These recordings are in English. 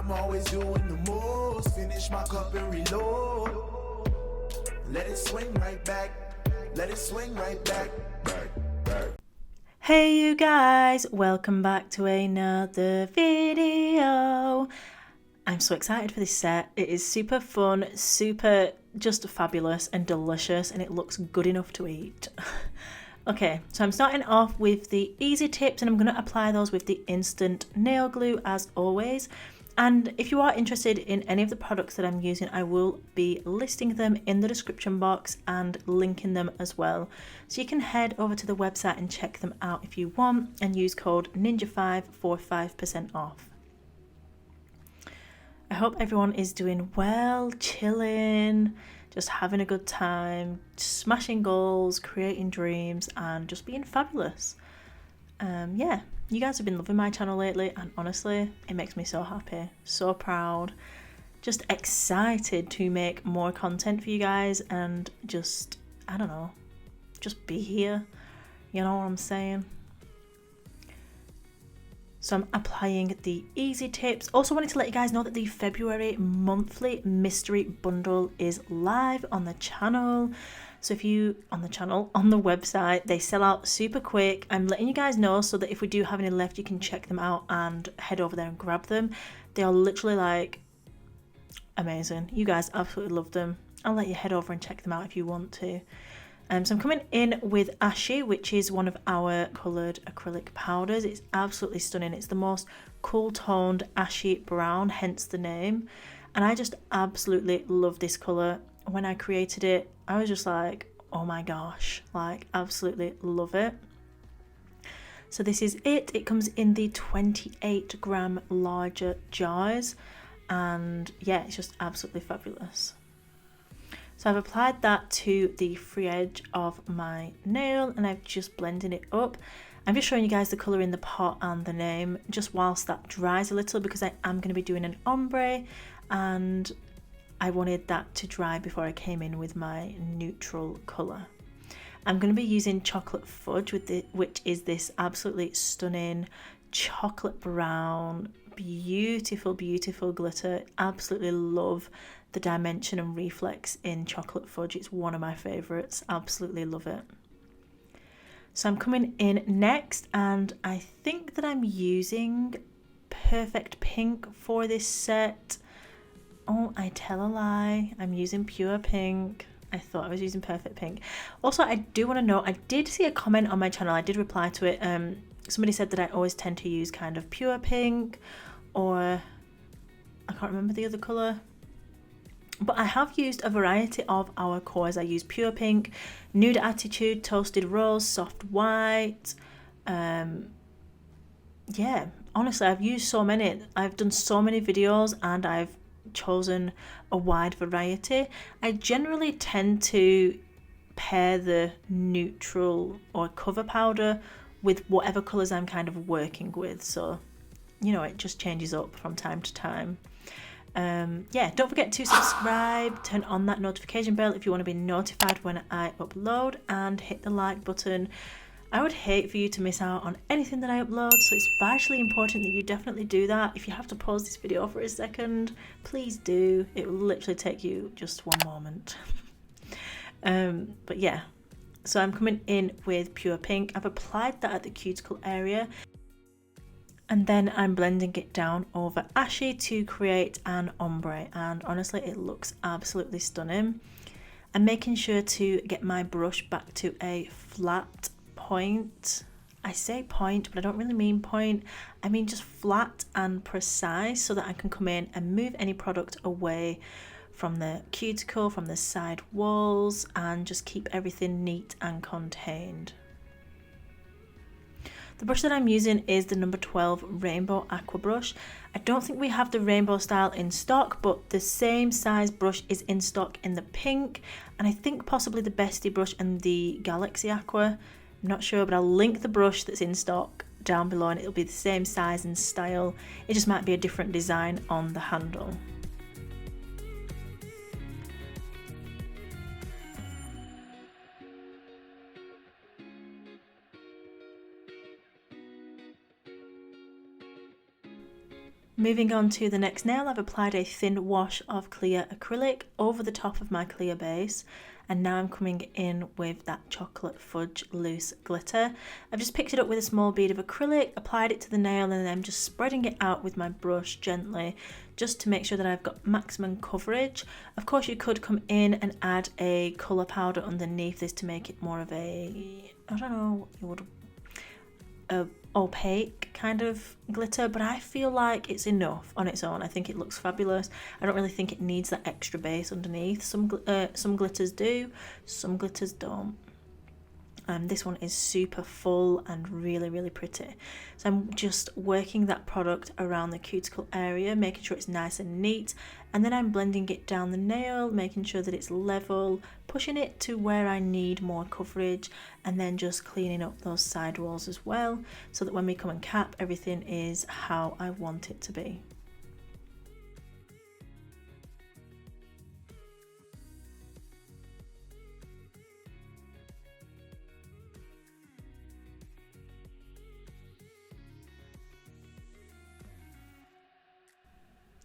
I'm always doing the most. Finish my cup and reload. Let it swing right back. Let it swing right back. Hey you guys, welcome back to another video. I'm so excited for this set. It is super fun, super just fabulous and delicious, and it looks good enough to eat. Okay, so I'm starting off with the easy tips, and I'm going to apply those with the instant nail glue as always. And if you are interested in any of the products that I'm using, I will be listing them in the description box and linking them as well. So you can head over to the website and check them out if you want, and use code NINJA5 for 5% off. I hope everyone is doing well, chilling, just having a good time, smashing goals, creating dreams, and just being fabulous. Yeah, you guys have been loving my channel lately, and honestly, it makes me so happy, so proud, just excited to make more content for you guys, and just, I don't know, just be here, you know what I'm saying? So I'm applying the easy tips. Also wanted to let you guys know that the February monthly mystery bundle is live on the channel. So if you, on the website, they sell out super quick. I'm letting you guys know so that if we do have any left, you can check them out and head over there and grab them. They are literally like amazing. You guys absolutely love them. I'll let you head over and check them out if you want to. So I'm coming in with Ashy, which is one of our coloured acrylic powders. It's absolutely stunning. It's the most cool toned ashy brown, hence the name. And I just absolutely love this colour. When I created it, I was just like, oh my gosh, like absolutely love it. So this is it. It comes in the 28 gram larger jars. And yeah, it's just absolutely fabulous. So I've applied that to the free edge of my nail, and I've just blended it up. I'm just showing you guys the colour in the pot and the name just whilst that dries a little, because I am going to be doing an ombre and I wanted that to dry before I came in with my neutral colour. I'm going to be using Chocolate Fudge, which is this absolutely stunning chocolate brown, beautiful, beautiful glitter. Absolutely love the dimension and reflex in Chocolate Fudge. It's one of my favourites. Absolutely love it. So I'm coming in next, and I think that I'm using Perfect Pink for this set. Oh, I tell a lie. I'm using Pure Pink. I thought I was using Perfect Pink. Also, I do want to know, I did see a comment on my channel. I did reply to it. Somebody said that I always tend to use kind of Pure Pink, or I can't remember the other colour. But I have used a variety of our cores. I use Pure Pink, Nude Attitude, Toasted Rose, Soft White. Yeah, honestly, I've used so many. I've done so many videos and I've chosen a wide variety. I generally tend to pair the neutral or cover powder with whatever colours I'm kind of working with. So, you know, it just changes up from time to time. Yeah, don't forget to subscribe, turn on that notification bell if you want to be notified when I upload, and hit the like button. I would hate for you to miss out on anything that I upload, so it's vitally important that you definitely do that. If you have to pause this video for a second, please do. It will literally take you just one moment. But yeah, so I'm coming in with Pure Pink. I've applied that at the cuticle area, and then I'm blending it down over Ashy to create an ombre, and honestly it looks absolutely stunning. I'm making sure to get my brush back to a flat point. I say point, but I don't really mean point. I mean just flat and precise, so that I can come in and move any product away from the cuticle, from the side walls, and just keep everything neat and contained. The brush that I'm using is the number 12 Rainbow Aqua brush. I don't think we have the rainbow style in stock, but the same size brush is in stock in the pink, and I think possibly the Bestie brush and the Galaxy Aqua. I'm not sure, but I'll link the brush that's in stock down below, and it'll be the same size and style. It just might be a different design on the handle. Moving on to the next nail, I've applied a thin wash of clear acrylic over the top of my clear base, and now I'm coming in with that Chocolate Fudge loose glitter. I've just picked it up with a small bead of acrylic, applied it to the nail, and then I'm just spreading it out with my brush gently, just to make sure that I've got maximum coverage. Of course, you could come in and add a colour powder underneath this to make it more of a, I don't know what you would, a opaque kind of glitter, but I feel like it's enough on its own. I think it looks fabulous. I don't really think it needs that extra base underneath. Some glitters do, some glitters don't. This one is super full and really, really pretty. So I'm just working that product around the cuticle area, making sure it's nice and neat, and then I'm blending it down the nail, making sure that it's level, pushing it to where I need more coverage, and then just cleaning up those side walls as well, so that when we come and cap, everything is how I want it to be.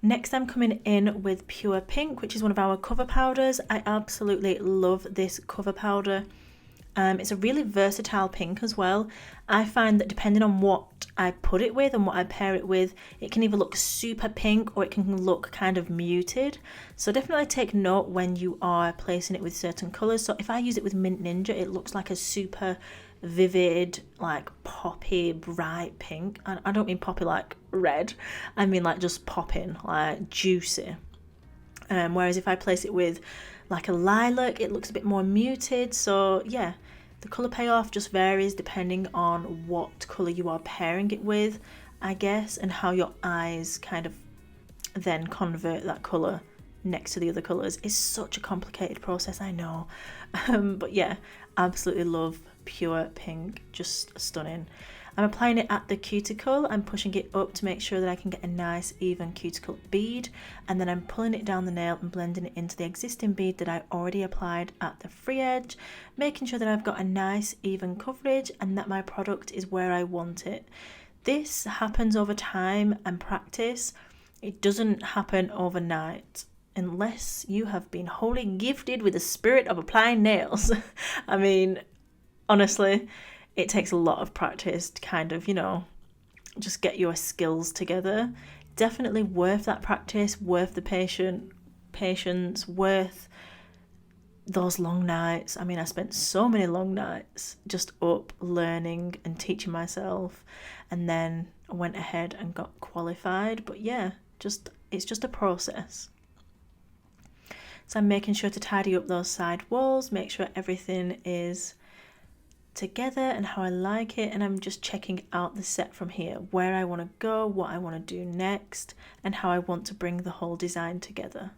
Next, I'm coming in with Pure Pink, which is one of our cover powders. I absolutely love this cover powder. It's a really versatile pink as well. I find that depending on what I put it with and what I pair it with, it can either look super pink or it can look kind of muted. So definitely take note when you are placing it with certain colours. So if I use it with Mint Ninja, it looks like a super vivid, like poppy, bright pink. And I don't mean poppy like red, I mean like just popping, like juicy. Whereas if I place it with like a lilac, it looks a bit more muted. So yeah, the colour payoff just varies depending on what colour you are pairing it with, I guess, and how your eyes kind of then convert that colour next to the other colours. It's such a complicated process, I know. But yeah, absolutely love Pure Pink, just stunning. I'm applying it at the cuticle. I'm pushing it up to make sure that I can get a nice even cuticle bead, and then I'm pulling it down the nail and blending it into the existing bead that I already applied at the free edge, making sure that I've got a nice even coverage and that my product is where I want it. This happens over time and practice. It doesn't happen overnight unless you have been wholly gifted with the spirit of applying nails. I mean, honestly, it takes a lot of practice to kind of, you know, just get your skills together. Definitely worth that practice, worth the patience, worth those long nights. I mean, I spent so many long nights just up learning and teaching myself, and then I went ahead and got qualified. But yeah, it's just a process. So I'm making sure to tidy up those side walls, make sure everything is together and how I like it, and I'm just checking out the set from here, where I want to go, what I want to do next, and how I want to bring the whole design together.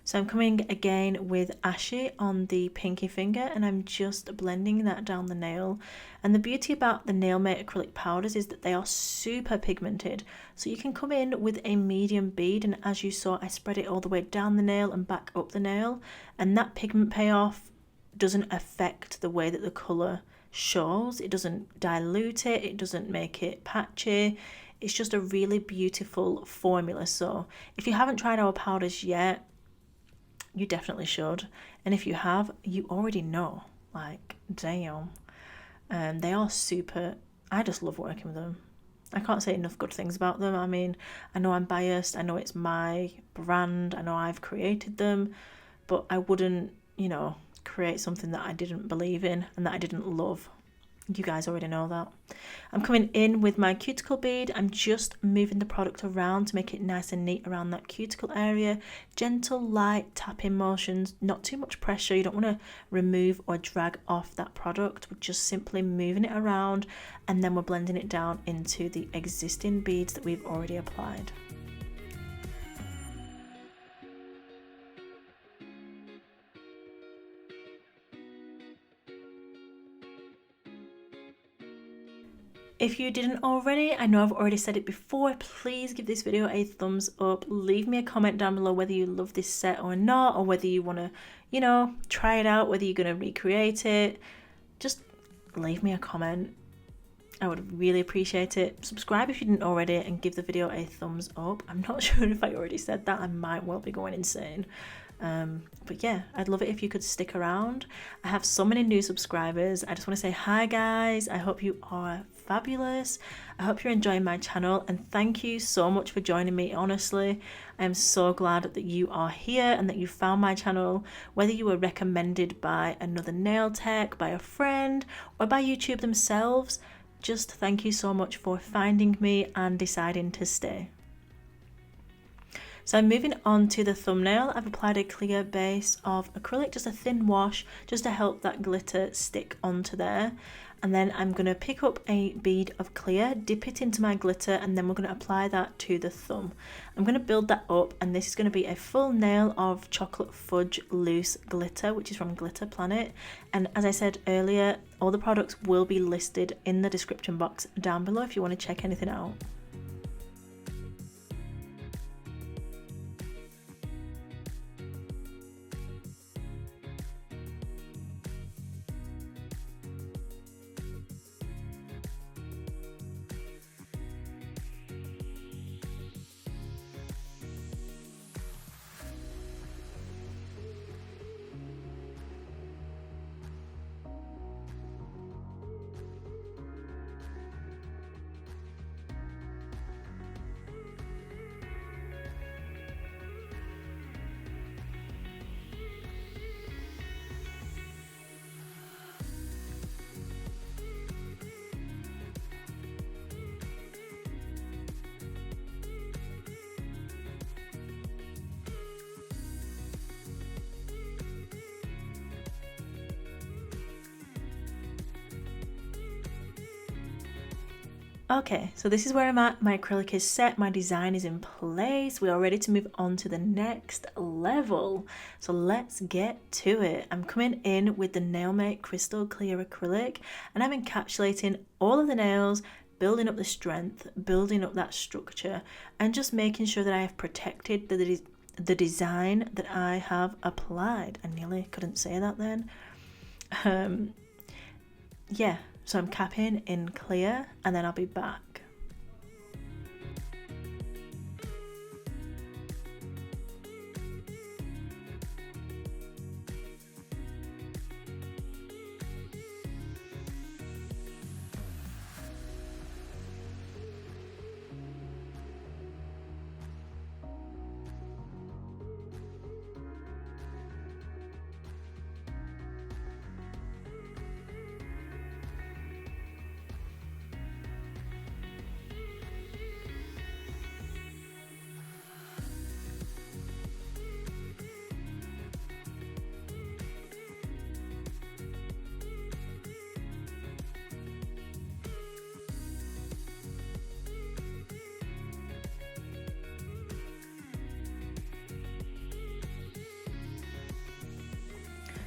So I'm coming again with Ashy on the pinky finger, and I'm just blending that down the nail. And the beauty about the Nail Mate acrylic powders is that they are super pigmented, so you can come in with a medium bead, and as you saw, I spread it all the way down the nail and back up the nail, and that pigment payoff doesn't affect the way that the colour shows. It doesn't dilute it, it doesn't make it patchy. It's just a really beautiful formula. So if you haven't tried our powders yet, you definitely should, and if you have, you already know, like, damn. They are super, I just love working with them. I can't say enough good things about them. I mean, I know I'm biased, I know it's my brand, I know I've created them, but I wouldn't, you know, create something that I didn't believe in and that I didn't love. You guys already know that. I'm coming in with my cuticle bead. I'm just moving the product around to make it nice and neat around that cuticle area. Gentle, light tapping motions, not too much pressure. You don't want to remove or drag off that product. We're just simply moving it around, and then we're blending it down into the existing beads that we've already applied. If you didn't already, I know I've already said it before, please give this video a thumbs up. Leave me a comment down below whether you love this set or not, or whether you want to, you know, try it out, whether you're going to recreate it. Just leave me a comment. I would really appreciate it. Subscribe if you didn't already and give the video a thumbs up. I'm not sure if I already said that. I might well be going insane. But yeah, I'd love it if you could stick around. I have so many new subscribers. I just want to say hi guys. I hope you are fabulous. I hope you're enjoying my channel, and thank you so much for joining me. Honestly, I am so glad that you are here and that you found my channel, whether you were recommended by another nail tech, by a friend, or by YouTube themselves. Just thank you so much for finding me and deciding to stay. So I'm moving on to the thumbnail. I've applied a clear base of acrylic, just a thin wash, just to help that glitter stick onto there. And then I'm going to pick up a bead of clear, dip it into my glitter, and then we're going to apply that to the thumb. I'm going to build that up, and this is going to be a full nail of Chocolate Fudge loose glitter, which is from Glitter Planet. And as I said earlier, all the products will be listed in the description box down below if you want to check anything out. Okay, so this is where I'm at. My acrylic is set, my design is in place. We are ready to move on to the next level. So let's get to it. I'm coming in with the Nailmate Crystal Clear Acrylic, and I'm encapsulating all of the nails, building up the strength, building up that structure, and just making sure that I have protected the design that I have applied. I nearly couldn't say that then. Yeah. So I'm capping in clear, and then I'll be back.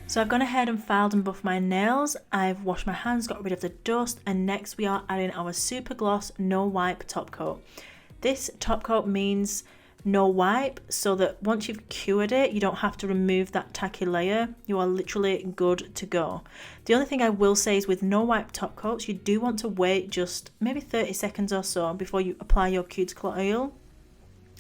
So I've gone ahead and filed and buffed my nails. I've washed my hands, got rid of the dust, and next we are adding our Super Gloss No Wipe top coat. This top coat means no wipe, so that once you've cured it, you don't have to remove that tacky layer. You are literally good to go. The only thing I will say is with no wipe top coats, you do want to wait just maybe 30 seconds or so before you apply your cuticle oil,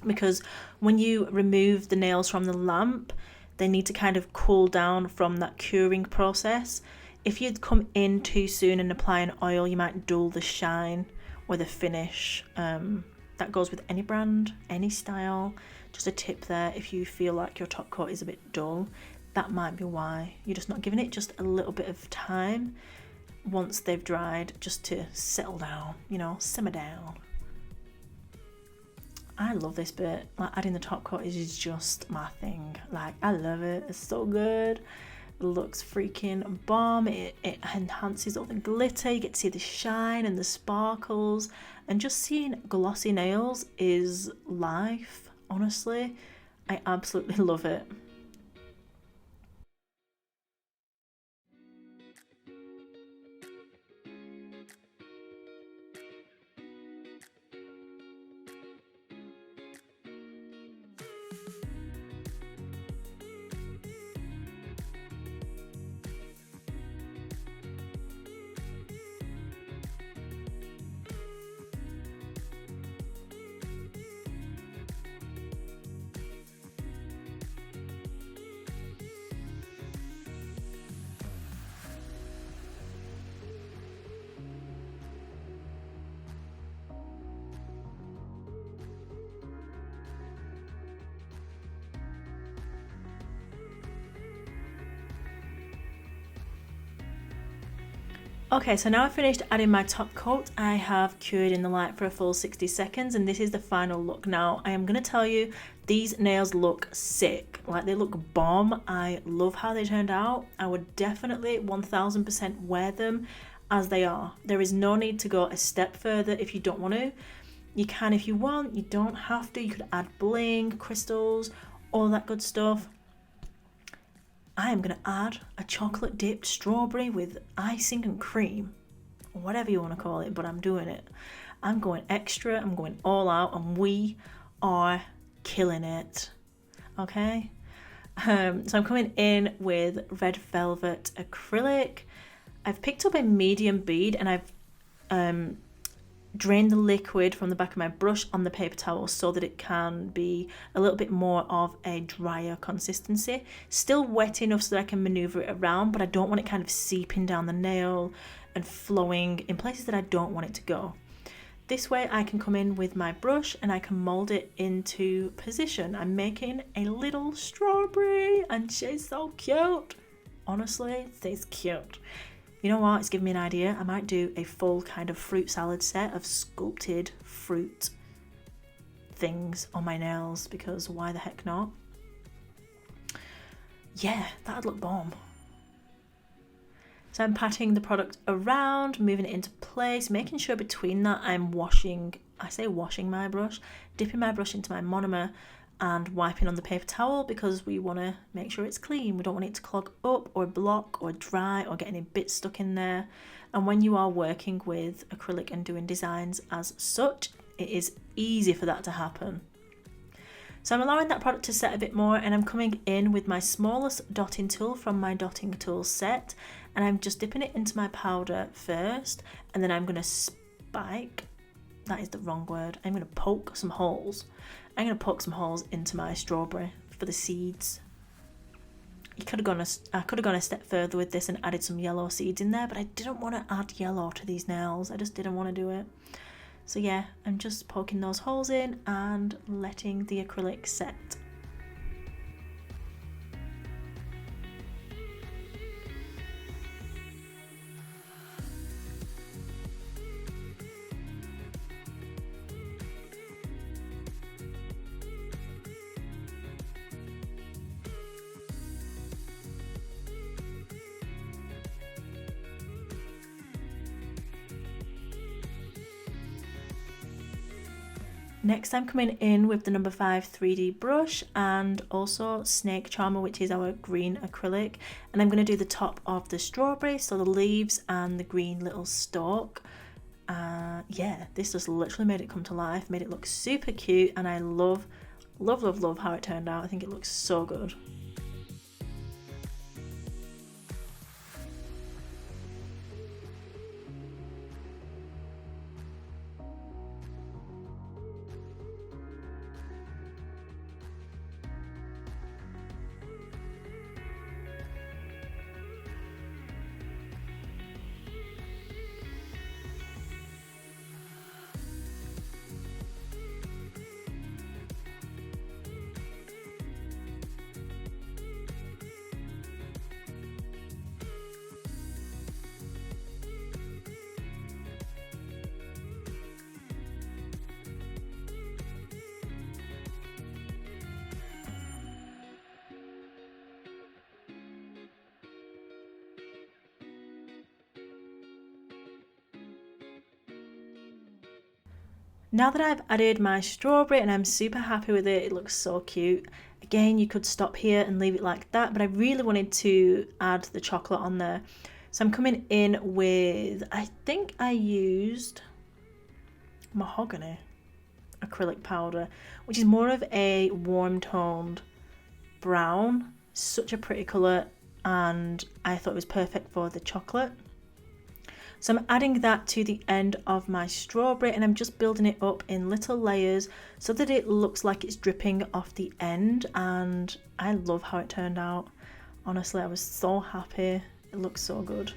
because when you remove the nails from the lamp, they need to kind of cool down from that curing process. If you'd come in too soon and apply an oil, you might dull the shine or the finish. That goes with any brand, any style. Just a tip there, if you feel like your top coat is a bit dull, that might be why. You're just not giving it just a little bit of time once they've dried, just to settle down, you know, simmer down. I love this bit. Like, adding the top coat is just my thing. Like, I love it. It's so good. It looks freaking bomb. It enhances all the glitter. You get to see the shine and the sparkles, and just seeing glossy nails is life. Honestly, I absolutely love it. Okay, so now I've finished adding my top coat. I have cured in the light for a full 60 seconds and this is the final look. Now, I am going to tell you, these nails look sick. Like, they look bomb. I love how they turned out. I would definitely 1000% wear them as they are. There is no need to go a step further if you don't want to. You can if you want, you don't have to. You could add bling, crystals, all that good stuff. I am going to add a chocolate dipped strawberry with icing and cream, or whatever you want to call it, but I'm doing it. I'm going extra, I'm going all out, and we are killing it. Okay? So I'm coming in with red velvet acrylic. I've picked up a medium bead and I've drain the liquid from the back of my brush on the paper towel so that it can be a little bit more of a drier consistency. Still wet enough so that I can maneuver it around, but I don't want it kind of seeping down the nail and flowing in places that I don't want it to go. This way I can come in with my brush and I can mold it into position. I'm making a little strawberry and she's so cute. Honestly, she's cute. You know what, it's given me an idea. I might do a full kind of fruit salad set of sculpted fruit things on my nails, because why the heck not? Yeah, that'd look bomb. So I'm patting the product around, moving it into place, making sure between that I'm washing my brush, dipping my brush into my monomer and wiping on the paper towel, because we want to make sure it's clean. We don't want it to clog up or block or dry or get any bits stuck in there. And when you are working with acrylic and doing designs as such, it is easy for that to happen. So I'm allowing that product to set a bit more, and I'm coming in with my smallest dotting tool from my dotting tool set, and I'm just dipping it into my powder first, and then I'm going to spike. That is the wrong word. I'm going to poke some holes. I'm going to poke some holes into my strawberry for the seeds. I could have gone a step further with this and added some yellow seeds in there, but I didn't want to add yellow to these nails. I just didn't want to do it. So yeah, I'm just poking those holes in and letting the acrylic set. Next I'm coming in with the number 5 3D brush and also Snake Charmer, which is our green acrylic, and I'm going to do the top of the strawberry, so the leaves and the green little stalk. Yeah, this just literally made it come to life, made it look super cute, and I love how it turned out. I think it looks so good. Now that I've added my strawberry and I'm super happy with it, it looks so cute. Again, you could stop here and leave it like that, but I really wanted to add the chocolate on there. So I'm coming in with, I think I used mahogany acrylic powder, which is more of a warm toned brown. Such a pretty colour, and I thought it was perfect for the chocolate. So I'm adding that to the end of my strawberry, and I'm just building it up in little layers so that it looks like it's dripping off the end, and I love how it turned out. Honestly, I was so happy. It looks so good.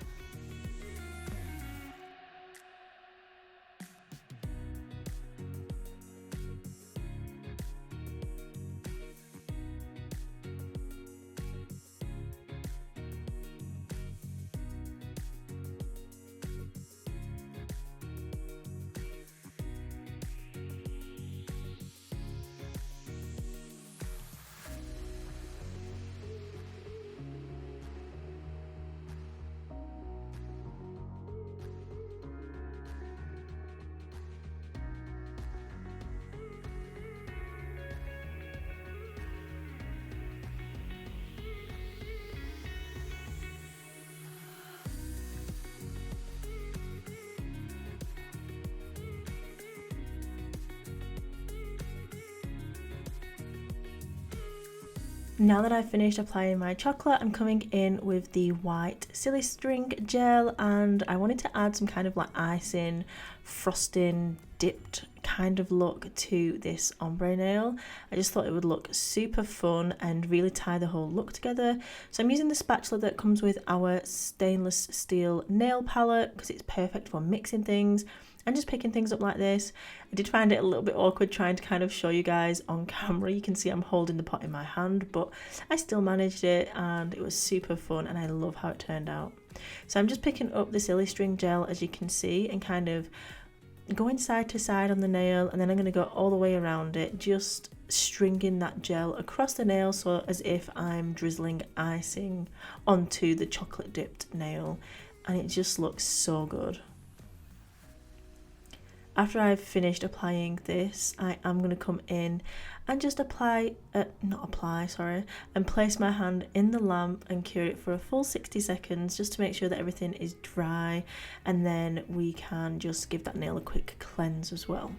Now that I've finished applying my chocolate, I'm coming in with the white silly string gel, and I wanted to add some kind of like icing, frosting, dipped kind of look to this ombre nail. I just thought it would look super fun and really tie the whole look together. So I'm using the spatula that comes with our stainless steel nail palette because it's perfect for mixing things and just picking things up like this. I did find it a little bit awkward trying to kind of show you guys on camera. You can see I'm holding the pot in my hand, but I still managed it and it was super fun and I love how it turned out. So I'm just picking up the silly string gel, as you can see, and kind of going side to side on the nail, and then I'm going to go all the way around it, just stringing that gel across the nail, so as if I'm drizzling icing onto the chocolate dipped nail, and it just looks so good. After I've finished applying this, I am going to come in and just and place my hand in the lamp and cure it for a full 60 seconds just to make sure that everything is dry, and then we can just give that nail a quick cleanse as well.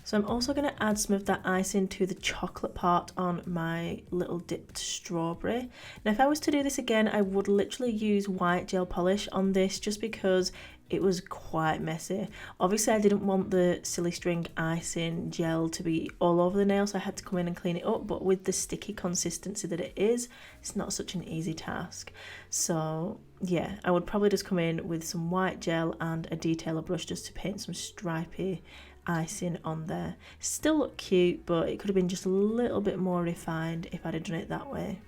So I'm also going to add some of that icing to the chocolate part on my little dipped strawberry. Now if I was to do this again, I would literally use white gel polish on this just because it was quite messy. Obviously I didn't want the silly string icing gel to be all over the nail, so I had to come in and clean it up, but with the sticky consistency that it is, it's not such an easy task. So yeah, I would probably just come in with some white gel and a detailer brush just to paint some stripy icing on there. Still look cute, but it could have been just a little bit more refined if I'd have done it that way.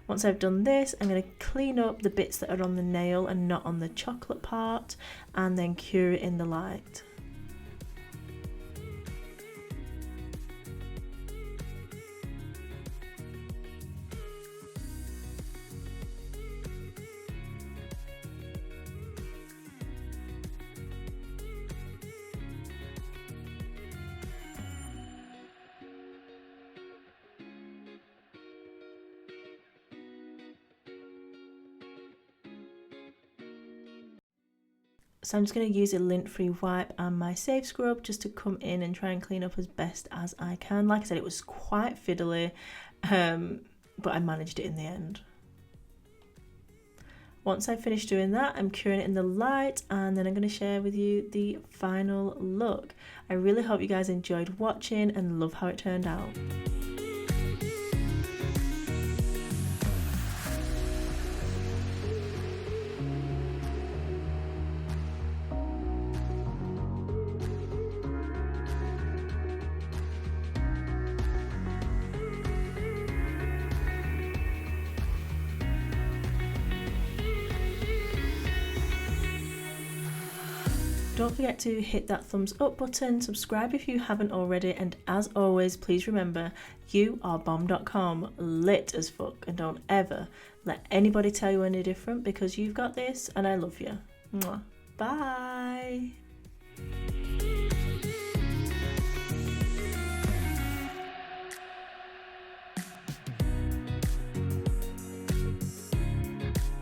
Once I've done this, I'm going to clean up the bits that are on the nail and not on the chocolate part, and then cure it in the light. So I'm just going to use a lint-free wipe and my safe scrub just to come in and try and clean up as best as I can. Like I said, it was quite fiddly, but I managed it in the end. Once I've finished doing that, I'm curing it in the light, and then I'm going to share with you the final look. I really hope you guys enjoyed watching and love how it turned out. Don't forget to hit that thumbs up button, subscribe if you haven't already, and as always, please remember, you are bomb.com, lit as fuck, and don't ever let anybody tell you any different, because you've got this and I love you. Mwah. Bye.